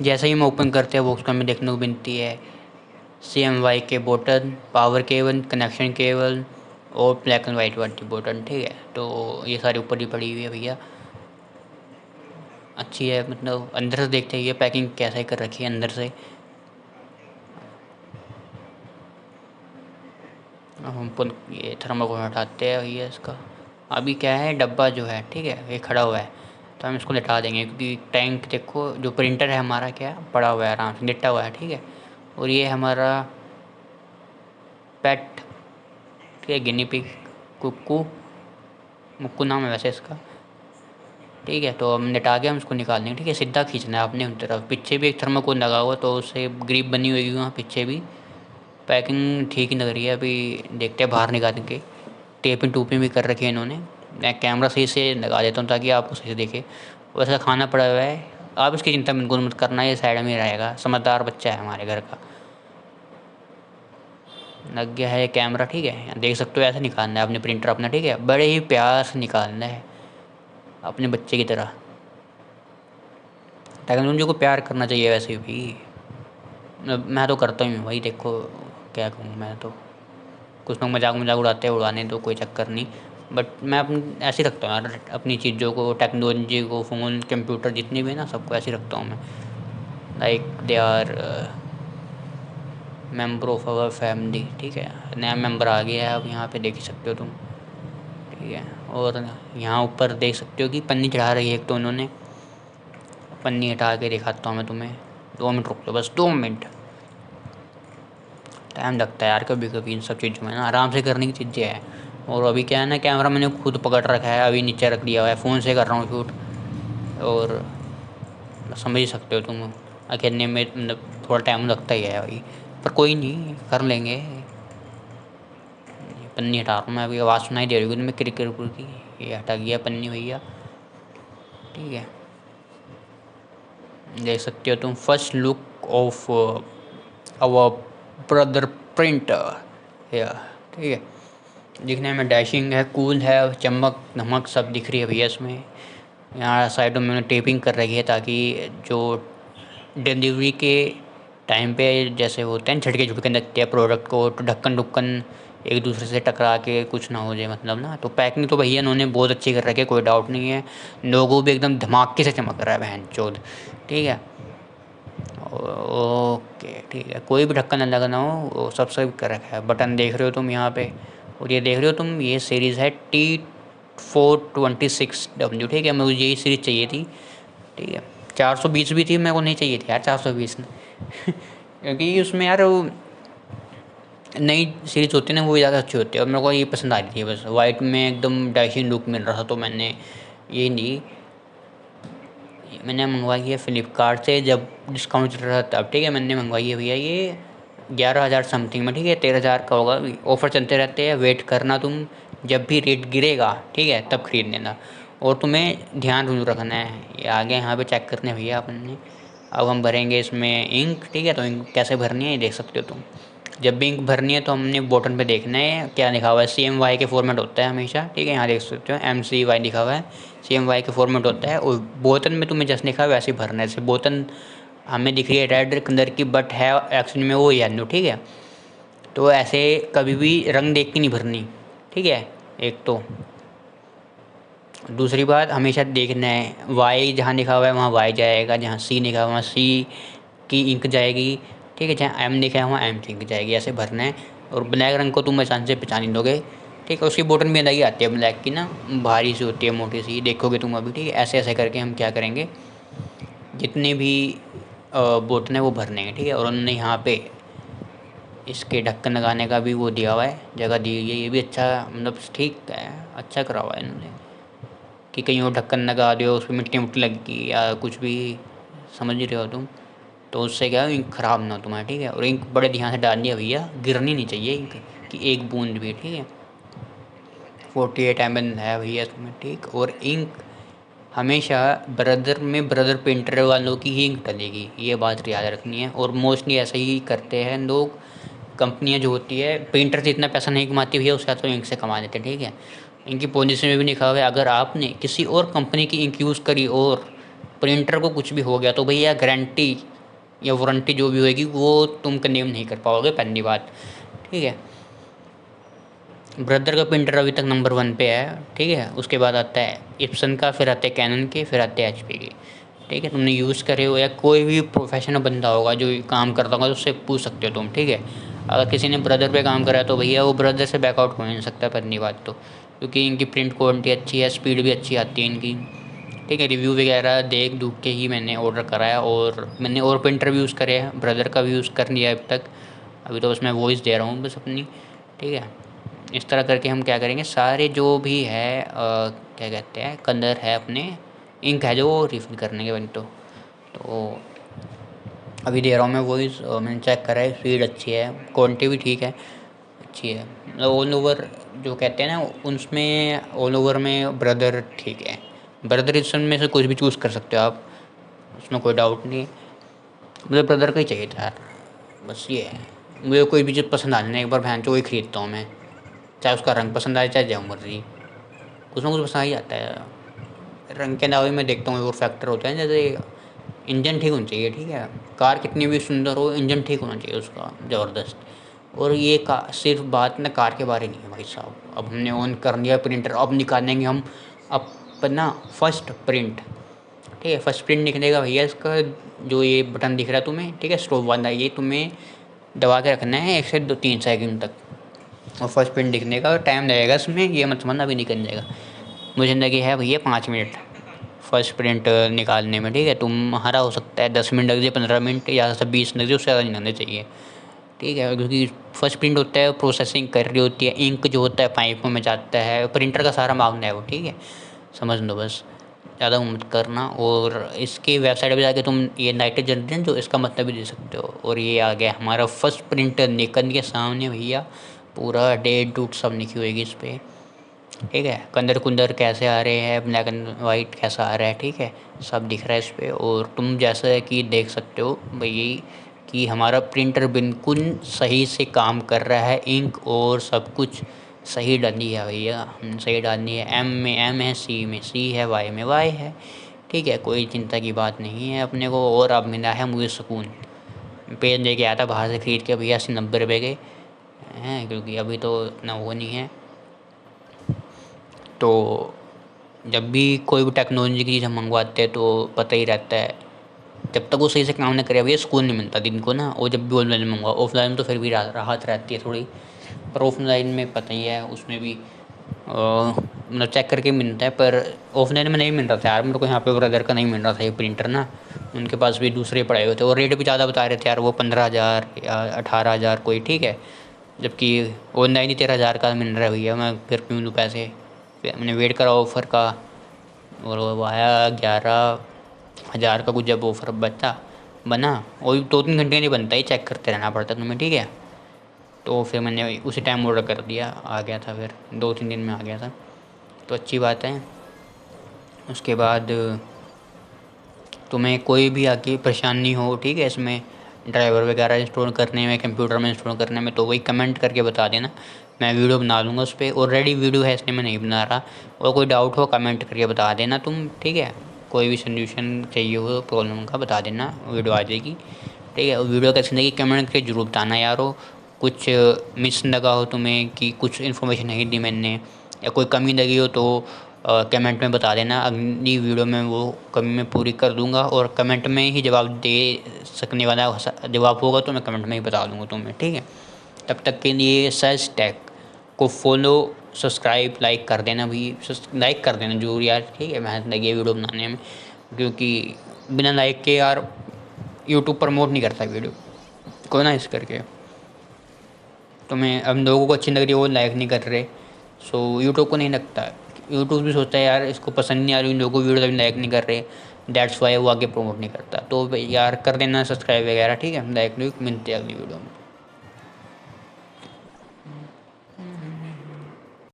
जैसे ही हम ओपन करते हैं बॉक्स को हमें देखने को मिलती है CMY के button, power cable, connection cable और ब्लैक एंड वाइट वाली बटन। ठीक है, तो ये सारी ऊपर ही पड़ी हुई है भैया। अच्छी है, मतलब अंदर से देखते हैं ये पैकिंग कैसे कर रखी है अंदर से। अब हम ये थर्माकोल हटाते हैं भैया इसका। अभी क्या है, डब्बा जो है ठीक है ये खड़ा हुआ है, तो हम इसको लेटा देंगे क्योंकि टैंक देखो जो प्रिंटर है हमारा क्या पड़ा हुआ है, आराम से लेटा हुआ है। ठीक है, और ये हमारा पेट, ठीक है, गिनी पिग, कुक्कू, मुक्कू नाम है वैसे इसका। ठीक है, तो हम लेटा के हम इसको निकाल देंगे। ठीक है, सीधा खींचना है अपने तरफ। पीछे भी एक थर्माकोल लगा हुआ तो उससे ग्रिप बनी हुई है वहाँ पीछे भी। पैकिंग ठीक ही लग रही है। अभी देखते हैं बाहर निकाल के। टेपिंग टूपिंग भी कर रखी है इन्होंने। मैं कैमरा सही से लगा देता हूँ ताकि आपको सही से दिखे। वैसा खाना पड़ा हुआ है, आप इसकी चिंता बिल्कुल मत करना, ये साइड में ही रहेगा। समझदार बच्चा है हमारे घर का। लग गया है कैमरा। ठीक है, देख सकते हो ऐसे निकालना है अपने प्रिंटर अपना। ठीक है, बड़े ही प्यार से निकालना है अपने बच्चे की तरह। टेक्नोलॉजी को प्यार करना चाहिए वैसे भी। मैं तो करता ही हूँ भाई, देखो क्या कहूँ मैं तो। कुछ लोग मजाक मजाक उड़ाते हैं, उड़ाने दो, कोई चक्कर नहीं। बट मैं ऐसे ही रखता हूँ यार अपनी चीज़ों को, टेक्नोलॉजी को, फ़ोन कंप्यूटर जितने भी है ना सबको ऐसे ही रखता हूँ मैं। Like they are member of our family. ठीक है, नया मेंबर आ गया है अब, यहाँ पे देख ही सकते हो तुम। ठीक है, और यहाँ ऊपर देख सकते हो कि पन्नी चढ़ा रही है एक तो उन्होंने। पन्नी हटा के दिखाता हूँ मैं तुम्हें। 2 मिनट रुक लो, बस 2 मिनट। टाइम लगता है यार कभी कभी इन सब चीज़ों में ना, आराम से करने की चीज़ें हैं। और अभी क्या है ना, कैमरा मैंने खुद पकड़ रखा है, अभी नीचे रख दिया हुआ है, फ़ोन से कर रहा हूँ शूट। और समझ ही सकते हो तुम, अकेले में मतलब थोड़ा टाइम लगता ही है भाई। पर कोई नहीं, कर लेंगे। पन्नी हटा रहा हूँ मैं अभी, आवाज़ सुनाई दे रही होगी तुम्हें क्रिक क्रिक की। ये हटा गया पन्नी भैया। ठीक है, देख सकते हो तुम first look of our brother printer या। ठीक है, दिखने में डैशिंग है, कूल है, चमक धमक सब दिख रही है भैया इसमें। यहाँ साइडों में मैंने टेपिंग कर रखी है ताकि जो डिलीवरी के टाइम पे जैसे होते हैं झटके झुटके लगते हैं प्रोडक्ट को, तो ढक्कन ढुक्कन एक दूसरे से टकरा के कुछ ना हो जाए मतलब ना। तो पैकिंग तो भैया इन्होंने बहुत अच्छी कर रखी है, कोई डाउट नहीं है। लोगो भी एकदम धमाके से चमक रहा है बहन चोद। ठीक है, ओके ठीक है, कोई भी ढक्कन ना लगना हो, वो सब सही कर रखा है। बटन देख रहे हो तुम यहाँ पे, और ये देख रहे हो तुम, ये सीरीज़ है T426W। ठीक है, मुझे यही सीरीज़ चाहिए थी। ठीक है, 420 भी थी, मेरे को नहीं चाहिए थी यार 420 क्योंकि उसमें यार वो नई सीरीज होती है ना वो ज़्यादा अच्छी होती है, और मेरे को ये पसंद आ रही थी बस। वाइट में एकदम डैशिंग लुक मिल रहा था, तो मैंने ये नहीं, मैंने मंगवाई है फ़्लिपकार्ट से, जब डिस्काउंट चल रहा था तब। ठीक है, मैंने मंगवाई है भैया ये 11,000 समथिंग में। ठीक है, 13,000 का होगा। ऑफ़र चलते रहते हैं, वेट करना तुम, जब भी रेट गिरेगा ठीक है तब खरीद लेना। और तुम्हें ध्यान जरूर रखना है, ये आगे यहाँ पे चेक करने भैया अपन ने। अब हम भरेंगे इसमें इंक। ठीक है, तो इंक कैसे भरनी है ये देख सकते हो तुम। जब भी इंक भरनी है तो हमने बॉटन पे देखना है क्या लिखा हुआ है। CMY के फॉर्मेट होता है हमेशा। ठीक है, यहाँ देख सकते हो MCY लिखा हुआ है, CMY के फॉर्मेट होता है। और बोतल में तुम्हें जैसे लिखा है वैसे ही भरना है। जैसे बोतल हमें दिख रही है रेड कलर की, बट है एक्चुअली में वो येलो। ठीक है, तो ऐसे कभी भी रंग देख के नहीं भरनी। ठीक है, एक तो दूसरी बात हमेशा देखना है वाई जहाँ लिखा हुआ है वहाँ वाई जाएगा, जहाँ सी लिखा हुआ है वहाँ सी की इंक जाएगी। ठीक है, जहाँ एम लिखा है वहाँ एम की इंक जाएगी, ऐसे भरना है। और ब्लैक रंग को तुम आसान से पहचान ही लोगे। ठीक है, उसकी बॉटन भी अलग ही आती है ब्लैक की ना, भारी सी होती है, मोटी सी, देखोगे तुम अभी। ठीक है, ऐसे ऐसे करके हम क्या करेंगे, जितने भी बॉटन है वो भरने हैं। ठीक है, और उन्होंने यहाँ पे इसके ढक्कन लगाने का भी वो दिया हुआ है, जगह दी हुई है। ये भी अच्छा मतलब ठीक है, अच्छा करा हुआ है इन्होंने कि कहीं और ढक्कन लगा दो उस पर मिट्टी मिट्टी लगी या कुछ भी, समझ ही रहे हो तुम। तो उससे क्या है, इंक ख़राब ना हो तुम्हारा। ठीक है, और इंक बड़े ध्यान से डालनी है भैया, गिरनी नहीं चाहिए इंक की एक बूंद भी। ठीक है, 48 ml है भैया इसमें। ठीक, और इंक हमेशा ब्रदर में ब्रदर पेंटर वालों की ही इंक डलेगी, ये बात याद रखनी है। और मोस्टली ऐसे ही करते हैं लोग, कंपनियां जो होती है पेंटर से इतना पैसा नहीं कमाती भैया, उसका तो इंक से कमा लेते हैं। ठीक है, इनकी पॉलिसी में भी लिखा हुआ है अगर आपने किसी और कंपनी की इंक यूज़ करी और प्रिंटर को कुछ भी हो गया तो भैया गारंटी या वारंटी जो भी होएगी वो तुम क्लेम नहीं कर पाओगे, पहली बात, ठीक है। ब्रदर का प्रिंटर अभी तक नंबर 1 पे है, ठीक है। उसके बाद आता है इप्सन का, फिर आते हैं कैनन के, फिर आते हैं एचपी के, ठीक है। तुमने यूज़ करे हो या कोई भी प्रोफेशनल बंदा होगा जो काम करता होगा तो उससे पूछ सकते हो तुम, ठीक है। अगर किसी ने ब्रदर पे काम करा है तो भैया वो ब्रदर से बैकआउट हो नहीं सकता पहली बात तो, क्योंकि इनकी प्रिंट क्वालिटी अच्छी है, स्पीड भी अच्छी आती है इनकी, ठीक है। रिव्यू वगैरह देख दुख के ही मैंने ऑर्डर कराया, और मैंने और प्रिंटर भी यूज़ करे हैं, ब्रदर का भी यूज़ कर लिया अभी तक। अभी तो बस मैं वॉइस दे रहा हूँ बस अपनी, ठीक है। इस तरह करके हम क्या करेंगे, सारे जो भी है क्या कहते हैं कलर है अपने, इंक है जो वो रिफ़िल करने के बन तो अभी दे रहा हूँ मैं वॉइस। मैंने चेक करा है, स्पीड अच्छी है, क्वालिटी भी ठीक है, अच्छी है। मतलब ऑल ओवर जो कहते हैं ना, उसमें ऑल ओवर में ब्रदर ठीक है। ब्रदर इस में से कुछ भी चूज़ कर सकते हो आप, उसमें कोई डाउट नहीं है। मुझे ब्रदर का ही चाहिए था यार, बस ये है। मुझे कोई भी चीज़ पसंद आ जाए एक बार भैन चो वही खरीदता हूँ मैं, चाहे उसका रंग पसंद आए चाहे जो मर्जी, कुछ ना कुछ पसंद आ ही जाता है। रंग के अलावा मैं देखता हूँ और फैक्टर होते हैं, जैसे इंजन ठीक होना चाहिए, ठीक है। कार कितनी भी सुंदर हो, इंजन ठीक होना चाहिए उसका ज़बरदस्त। और ये सिर्फ बात ना कार के बारे नहीं है भाई साहब। अब हमने ऑन कर लिया प्रिंटर, अब निकालेंगे हम अपना फर्स्ट प्रिंट, ठीक है। फर्स्ट प्रिंट निकलेगा भैया इसका, जो ये बटन दिख रहा है तुम्हें, ठीक है, स्टॉप वाला, ये तुम्हें दबा के रखना है 1 से 3 सेकंड तक, और फर्स्ट प्रिंट दिखने का टाइम लगेगा इसमें, ये मत समझना अभी निकल जाएगा। मुझे लगी है भैया 5 मिनट फर्स्ट प्रिंट निकालने में, ठीक है। तुम्हारा हो सकता है 10 मिनट लग जाए, 15 मिनट या 20 लग जाए, उससे ज़्यादा नहीं लगने चाहिए, ठीक है। क्योंकि फर्स्ट प्रिंट होता है, प्रोसेसिंग कर रही होती है, इंक जो होता है पाइपों में जाता है, प्रिंटर का सारा मामला है वो, ठीक है। समझ लो बस, ज़्यादा मत करना। और इसकी वेबसाइट पे जाके तुम ये नाइट्रोजन जनरेशन जो इसका मतलब भी दे सकते हो। और ये आ गया हमारा फर्स्ट प्रिंट निकल के सामने भैया, पूरा डेट डूट सब लिखी होएगी इस पर, ठीक है। कंदर कुंदर कैसे आ रहे हैं, ब्लैक एंड वाइट कैसा आ रहा है, ठीक है, सब दिख रहा है इस पर। और तुम जैसा कि देख सकते हो भाई कि हमारा प्रिंटर बिल्कुल सही से काम कर रहा है, इंक और सब कुछ सही डाली है भैया, हमने सही डाली है। एम में एम है, सी में सी है, वाई में वाई है, ठीक है। कोई चिंता की बात नहीं है अपने को। और अब मिला है मुझे सुकून, पेन लेके आया था बाहर से ख़रीद के भैया 80-90 रुपये के हैं, क्योंकि अभी तो इतना वो नहीं है। तो जब भी कोई भी टेक्नोलॉजी की चीज़ हम मंगवाते हैं तो पता ही रहता है, जब तक वो सही से काम ना करे भैया सुकून नहीं मिलता दिन को ना। और जब भी ऑनलाइन मंगवाओ, ऑफलाइन तो फिर भी राहत रहती है थोड़ी, पर ऑफलाइन में पता ही है उसमें भी मतलब चेक करके मिलता है। पर ऑफलाइन में नहीं मिल रहा था यार मेरे को, यहाँ पे ब्रदर का नहीं मिल रहा था ये प्रिंटर ना, उनके पास भी दूसरे पड़े हुए थे और रेट भी ज़्यादा बता रहे थे यार, वो 15,000 या 18,000 कोई, ठीक है। जबकि ऑनलाइन ही 13,000 का मिल रहा है भैया, मैं फिर क्यों लूँ पैसे। फिर मैंने वेट करा ऑफ़र का, और वो आया 11,000 का कुछ, जब ऑफ़र बना, और 2-3 घंटे नहीं बनता, ही चेक करते रहना पड़ता तुम्हें, ठीक है। तो फिर मैंने उसी टाइम ऑर्डर कर दिया, आ गया था, फिर 2-3 दिन में आ गया था, तो अच्छी बात है। उसके बाद तुम्हें कोई भी आके परेशानी हो, ठीक है, इसमें ड्राइवर वगैरह इंस्टॉल करने में, कंप्यूटर में इंस्टॉल करने में, तो वही कमेंट करके बता देना, मैं वीडियो बना लूँगा उस पर। ऑलरेडी वीडियो है इसलिए मैं नहीं बना रहा, और कोई डाउट हो कमेंट करके बता देना तुम, ठीक है। कोई भी सोल्यूशन चाहिए हो प्रॉब्लम का बता देना, वीडियो आ जाएगी, ठीक है। और वीडियो कैसी लगी कमेंट करके ज़रूर बताना यारो। कुछ मिस लगा हो तुम्हें कि कुछ इन्फॉर्मेशन नहीं दी मैंने, या कोई कमी लगी हो तो कमेंट में बता देना, अगली वीडियो में वो कमी मैं पूरी कर दूंगा। और कमेंट में ही जवाब दे सकने वाला जवाब होगा तो मैं कमेंट में ही बता दूंगा तुम्हें, ठीक है। तब तक के लिए सच टेक को फॉलो, सब्सक्राइब, लाइक कर देना भी, लाइक कर देना जरूर यार, ठीक है। मेहनत लगी है वीडियो बनाने में, क्योंकि बिना लाइक के यार यूट्यूब प्रमोट नहीं करता वीडियो को ना, इस करके तुम्हें अब लोगों को अच्छी लग रही है वो लाइक नहीं कर रहे, सो यूट्यूब को नहीं लगता, यूट्यूब भी सोचता है यार इसको पसंद नहीं आ रही, लोगों वीडियो अभी लाइक नहीं कर रहे, दैट्स वाई वो आगे प्रमोट नहीं करता। तो यार कर देना सब्सक्राइब वगैरह, ठीक है। लाइक मिलते हैं अगली वीडियो में।